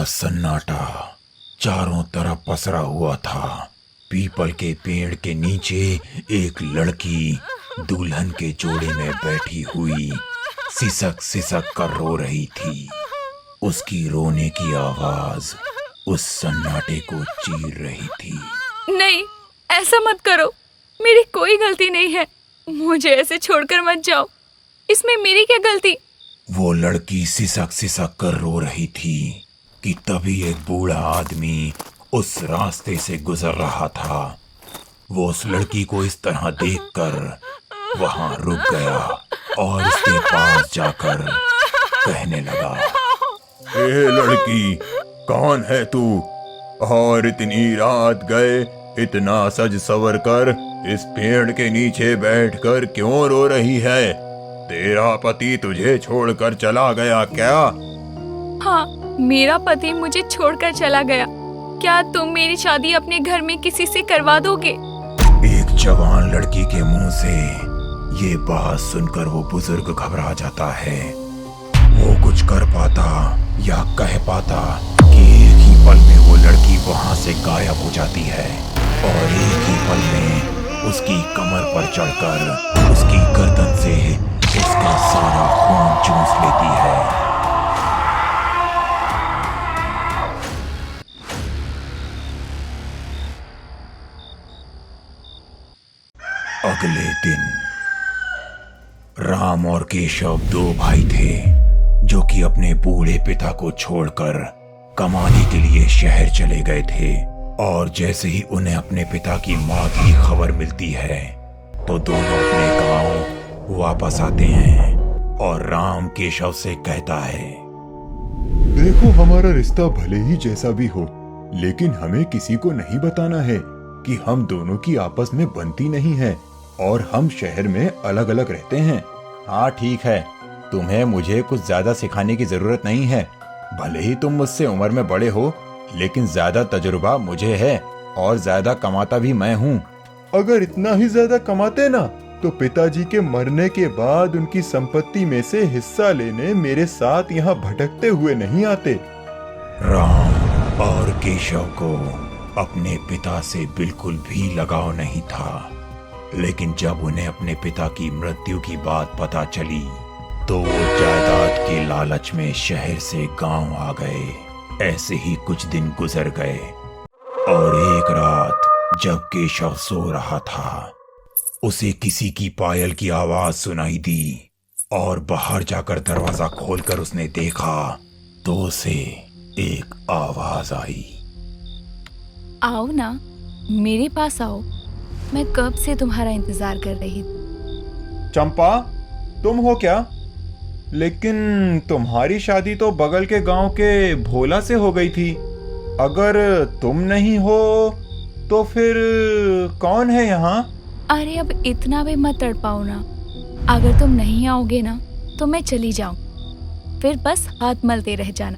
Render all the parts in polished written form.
सन्नाटा चारों तरफ पसरा हुआ था। पीपल के पेड़ के नीचे एक लड़की दुल्हन के जोड़े में बैठी हुई सिसक सिसक कर रो रही थी। उसकी रोने की आवाज उस सन्नाटे को चीर रही थी। नहीं, ऐसा मत करो, मेरी कोई गलती नहीं है। मुझे ऐसे छोड़कर मत जाओ, इसमें मेरी क्या गलती। वो लड़की सिसक सिसक कर रो रही थी कि तभी एक बूढ़ा आदमी उस रास्ते से गुजर रहा था। वो उस लड़की को इस तरह देखकर वहां रुक गया और उसके पास जाकर कहने लगा, ए लड़की, कौन है तू और इतनी रात गए इतना सज सवर कर इस पेड़ के नीचे बैठकर क्यों रो रही है? तेरा पति तुझे छोड़कर चला गया क्या? हाँ, मेरा पति मुझे छोड़कर चला गया। क्या तुम मेरी शादी अपने घर में किसी से करवा दोगे? एक जवान लड़की के मुंह से ये बात सुनकर वो बुजुर्ग घबरा जाता है। वो कुछ कर पाता या कह पाता कि एक ही पल में वो लड़की वहां से गायब हो जाती है और एक ही पल में उसकी कमर पर चढ़कर उसकी गर्दन से उसका सारा खून चूस लेती है। अगले दिन राम और केशव दो भाई थे जो कि अपने बूढ़े पिता को छोड़कर कमाने के लिए शहर चले गए थे। और जैसे ही उन्हें अपने पिता की मौत की खबर मिलती है तो दोनों अपने गांव वापस आते हैं और राम केशव से कहता है, देखो, हमारा रिश्ता भले ही जैसा भी हो, लेकिन हमें किसी को नहीं बताना है कि हम दोनों की आपस में बनती नहीं है और हम शहर में अलग अलग रहते हैं। हाँ ठीक है, तुम्हें मुझे कुछ ज्यादा सिखाने की जरूरत नहीं है। भले ही तुम मुझसे उम्र में बड़े हो, लेकिन ज्यादा तजुर्बा मुझे है और ज्यादा कमाता भी मैं हूँ। अगर इतना ही ज्यादा कमाते ना तो पिताजी के मरने के बाद उनकी संपत्ति में से हिस्सा लेने मेरे साथ यहाँ भटकते हुए नहीं आते। राम और केशव को अपने पिता से बिल्कुल भी लगाव नहीं था, लेकिन जब उन्हें अपने पिता की मृत्यु की बात पता चली तो वो जायदाद के लालच में शहर से गांव आ गए। ऐसे ही कुछ दिन गुजर गए और एक रात जब केशव सो रहा था, उसे किसी की पायल की आवाज सुनाई दी और बाहर जाकर दरवाजा खोलकर उसने देखा तो उसे एक आवाज आई, आओ ना, मेरे पास आओ, मैं कब से तुम्हारा इंतजार कर रही थी। चंपा, तुम हो क्या? लेकिन तुम्हारी शादी तो बगल के गांव के भोला से हो गई थी। अगर तुम नहीं हो तो फिर कौन है यहाँ? अरे अब इतना भी मत तड़पाओ ना। अगर तुम नहीं आओगे ना तो मैं चली जाऊं, फिर बस हाथ मलते रह जाना।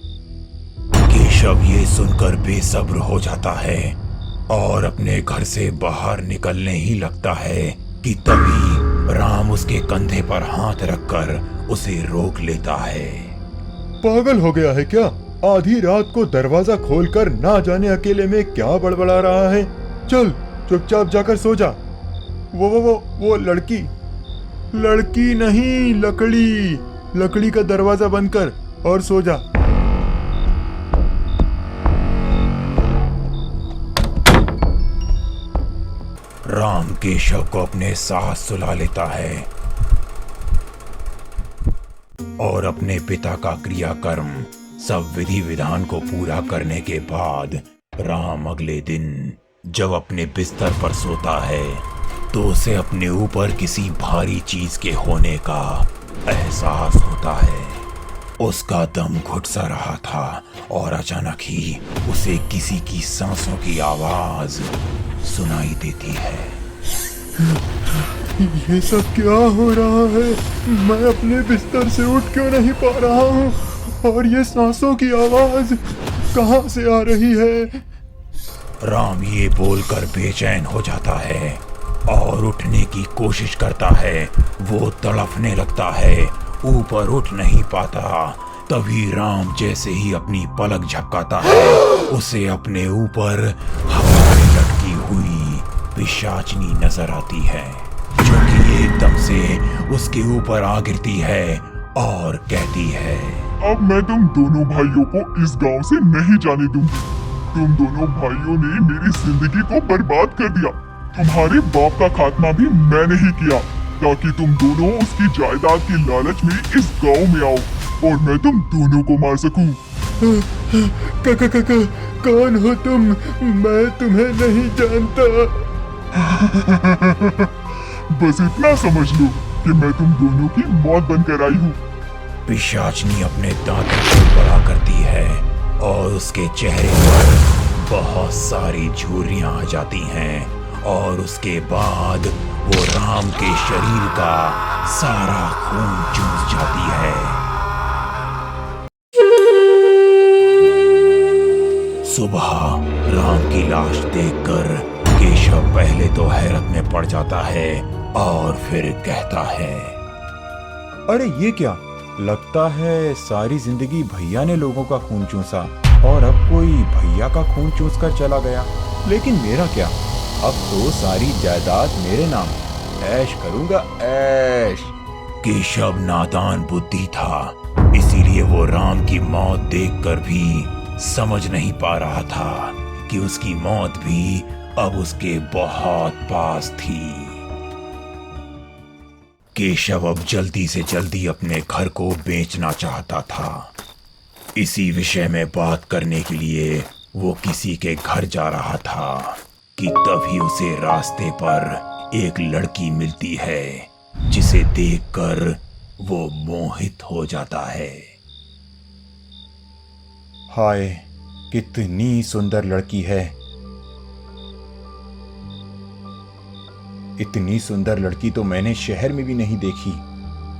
केशव ये सुनकर बेसब्र हो जाता है और अपने घर से बाहर निकलने ही लगता है कि तभी राम उसके कंधे पर हाथ रखकर उसे रोक लेता है। पागल हो गया है क्या? आधी रात को दरवाजा खोलकर ना जाने अकेले में क्या बड़बड़ा रहा है? चल चुपचाप जाकर सो जा। वो लड़की नहीं, लकड़ी का दरवाजा बंद कर और सो जा। राम केशव को अपने साथ सुला लेता है और अपने पिता का क्रियाकर्म सब विधि विधान को पूरा करने के बाद राम अगले दिन जब अपने बिस्तर पर सोता है तो उसे अपने ऊपर किसी भारी चीज के होने का एहसास होता है। उसका दम घुट सा रहा था और अचानक ही उसे किसी की सांसों की आवाज सुनाई देती है। ये सब क्या हो रहा है? मैं अपने बिस्तर से उठ क्यों नहीं पा रहा हूँ? और ये सांसों की आवाज कहाँ से आ रही है? राम ये बोलकर बेचैन हो जाता है और उठने की कोशिश करता है। वो तड़फने लगता है, ऊपर उठ नहीं पाता तभी राम जैसे ही अपनी पलक झपकाता है, उसे अपने ऊपर हवा में लटकी हुई पिशाचनी नजर आती है, जो कि एकदम से उसके ऊपर आ गिरती है और कहती है, अब मैं तुम दोनों भाइयों को इस गांव से नहीं जाने दूंगी। तुम दोनों भाइयों ने मेरी जिंदगी को बर्बाद कर दिया। तुम्हारे बाप का खात्मा भी मैंने ही किया, ताकि तुम दोनों उसकी जायदाद की लालच में इस गांव में आओ और मैं तुम दोनों को मार सकूं। कौन हो तुम? मैं तुम्हें नहीं जानता। बस इतना समझ लो कि मैं तुम दोनों की मौत बनकर आई हूँ। पिशाचनी अपने दांतों को बड़ा करती है और उसके चेहरे पर बहुत सारी झुर्रियां आ जाती हैं और उसके बाद वो राम के शरीर का सारा खून चूस जाती है। सुबह राम की लाश देखकर केशव पहले तो हैरत में पड़ जाता है और फिर कहता है, अरे ये क्या, लगता है सारी जिंदगी भैया ने लोगों का खून चूसा और अब कोई भैया का खून चूस कर चला गया। लेकिन मेरा क्या, अब तो सारी जायदाद मेरे नाम, ऐश करूंगा ऐश। केशव नादान बुद्धि था, इसीलिए वो राम की मौत देखकर भी समझ नहीं पा रहा था कि उसकी मौत भी अब उसके बहुत पास थी। केशव अब जल्दी से जल्दी अपने घर को बेचना चाहता था। इसी विषय में बात करने के लिए वो किसी के घर जा रहा था कि तभी उसे रास्ते पर एक लड़की मिलती है, जिसे देखकर वो मोहित हो जाता है। हाय, कितनी सुंदर लड़की है। इतनी सुंदर लड़की तो मैंने शहर में भी नहीं देखी।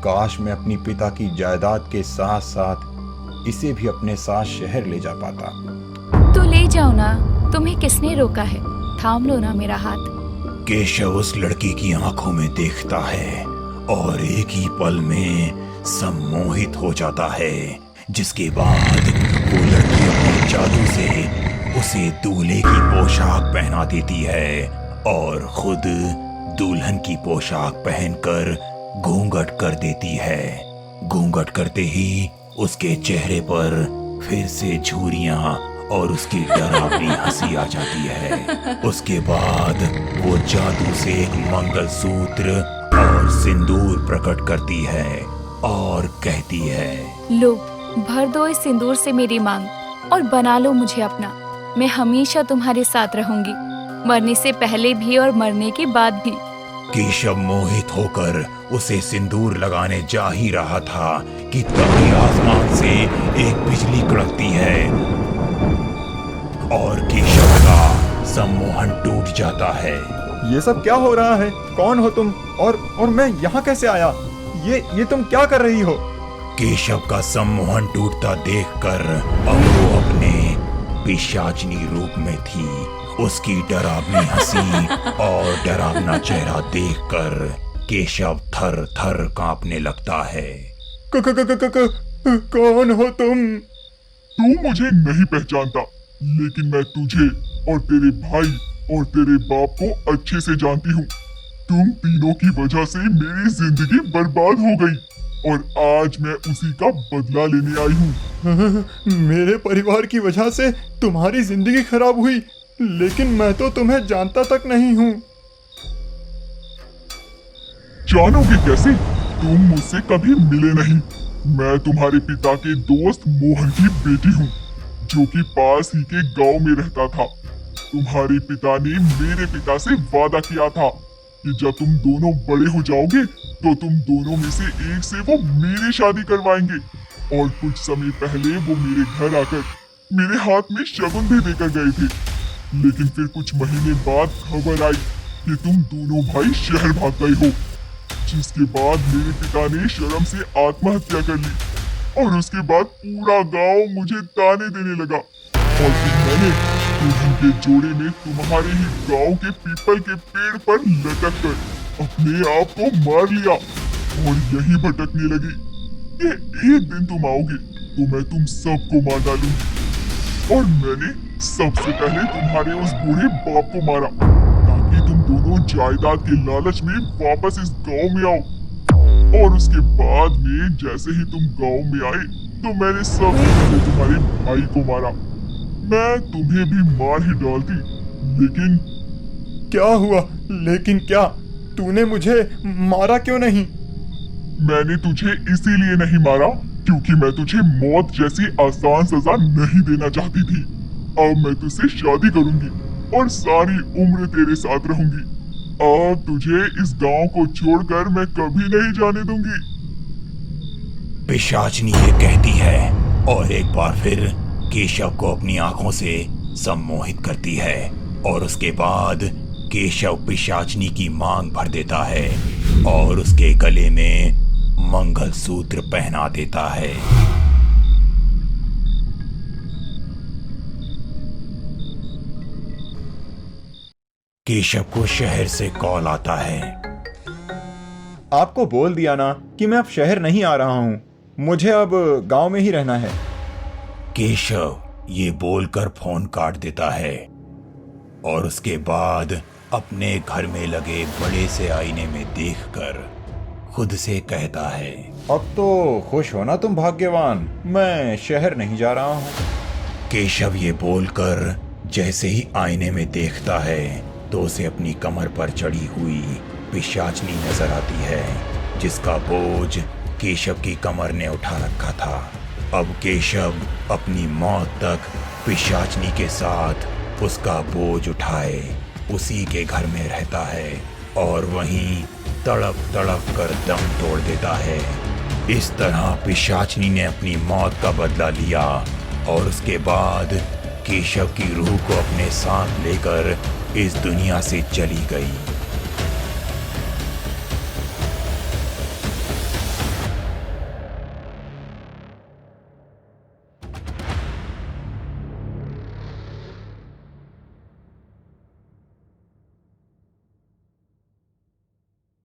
काश मैं अपनी पिता की जायदाद के साथ साथ इसे भी अपने साथ शहर ले जा पाता। तो ले जाओ ना, तुम्हें किसने रोका है? थाम लो ना मेरा हाथ। केशव उस लड़की की आंखों में देखता है और एक ही पल में सम्मोहित हो जाता है, जिसके बाद वो लड़की अपने जादू से उसे दूल्हे की पोशाक पहना देती है और खुद दुल्हन की पोशाक पहनकर घूंघट कर देती है। घूंघट करते ही उसके चेहरे पर फिर से झुर्रियां और उसकी डरावनी हंसी आ जाती है। उसके बाद वो जादू से एक मंगलसूत्र और सिंदूर प्रकट करती है और कहती है, लो, भर दो इस सिंदूर से मेरी मांग और बना लो मुझे अपना। मैं हमेशा तुम्हारे साथ रहूंगी, मरने से पहले भी और मरने के बाद भी। केशव मोहित होकर उसे सिंदूर लगाने जा ही रहा था कि तभी आसमान से एक बिजली कड़कती है और केशव का सम्मोहन टूट जाता है। ये सब क्या हो रहा है? कौन हो तुम? और मैं यहाँ कैसे आया? ये तुम क्या कर रही हो? केशव का सम्मोहन टूटता देखकर अब वो अपने पिशाचनी रूप में थी। उसकी डरावनी हंसी और डरावना चेहरा देखकर केशव थर थर कांपने लगता है। कौन हो तुम? तू मुझे नहीं पहचानता, लेकिन मैं तुझे और तेरे भाई और तेरे बाप को अच्छे से जानती हूँ। तुम तीनों की वजह से मेरी जिंदगी बर्बाद हो गई और आज मैं उसी का बदला लेने आई हूँ। मेरे परिवार की वजह से तुम्हारी जिंदगी खराब हुई, लेकिन मैं तो तुम्हें जानता तक नहीं हूँ। जानोगे कैसे? तुम मुझसे कभी मिले नहीं। मैं तुम्हारे पिता के दोस्त मोहन की बेटी हूँ, जो कि पास ही के गांव में रहता था। तुम्हारे पिता ने मेरे पिता से वादा किया था कि जब तुम दोनों बड़े हो जाओगे तो तुम दोनों में से एक से वो मेरी शादी करवाएंगे। और कुछ समय पहले वो मेरे घर आकर मेरे हाथ में शगुन भी देकर गए थे। लेकिन फिर कुछ महीने बाद खबर आई कि तुम दोनों भाई शहर भाग गए हो, जिसके बाद मेरे पिता ने शर्म से आत्महत्या कर ली और उसके बाद पूरा गांव मुझे ताने देने लगा। और फिर मैंने दुल्हन के जोड़े में तुम्हारे ही गांव के पीपल के पेड़ पर लटक कर अपने आप को मार लिया और यही भटकने लगी कि एक दिन तुम आओगे तो मैं तुम सबको मार डालूंगी। और मैंने सबसे पहले तुम्हारे उस बूढ़े बाप को मारा ताकि तुम दोनों जायदाद के लालच में वापस इस गांव में आओ। और उसके बाद में जैसे ही तुम गांव में आए तो मैंने सबसे पहले तुम्हारे भाई को मारा। मैं तुम्हें भी मार ही डालती, लेकिन क्या हुआ? लेकिन क्या? तूने मुझे मारा क्यों नहीं? मैंने तुझे इसीलिए नहीं मारा क्योंकि मैं तुझे मौत जैसी आसान सजा नहीं देना चाहती थी। अब मैं तुझसे शादी करूंगी और सारी उम्र तेरे साथ रहूंगी। अब तुझे इस गांव को छोड़कर मैं कभी नहीं जाने दूंगी। पिशाचनी ये कहती है और एक बार फिर केशव को अपनी आंखों से सम्मोहित करती है और उसके बाद केशव पिशाचनी की मांग भर देता है और उसके गले में मंगलसूत्र पहना देता है। केशव को शहर से कॉल आता है। आपको बोल दिया ना कि मैं अब शहर नहीं आ रहा हूँ, मुझे अब गांव में ही रहना है। केशव ये बोलकर फोन काट देता है और उसके बाद अपने घर में लगे बड़े से आईने में देखकर खुद से कहता है, अब तो खुश हो ना तुम भाग्यवान, मैं शहर नहीं जा रहा हूँ। केशव ये बोलकर जैसे ही आईने में देखता है तो उसे अपनी कमर पर चढ़ी हुई पिशाचनी नजर आती है जिसका बोझ केशव की कमर ने उठा रखा था। अब केशव अपनी मौत तक पिशाचनी के साथ उसका बोझ उठाए उसी के घर में रहता है और वहीं तड़प तड़प कर दम तोड़ देता है। इस तरह पिशाचनी ने अपनी मौत का बदला लिया और उसके बाद केशव की रूह को अपने साथ लेकर इस दुनिया से चली गई।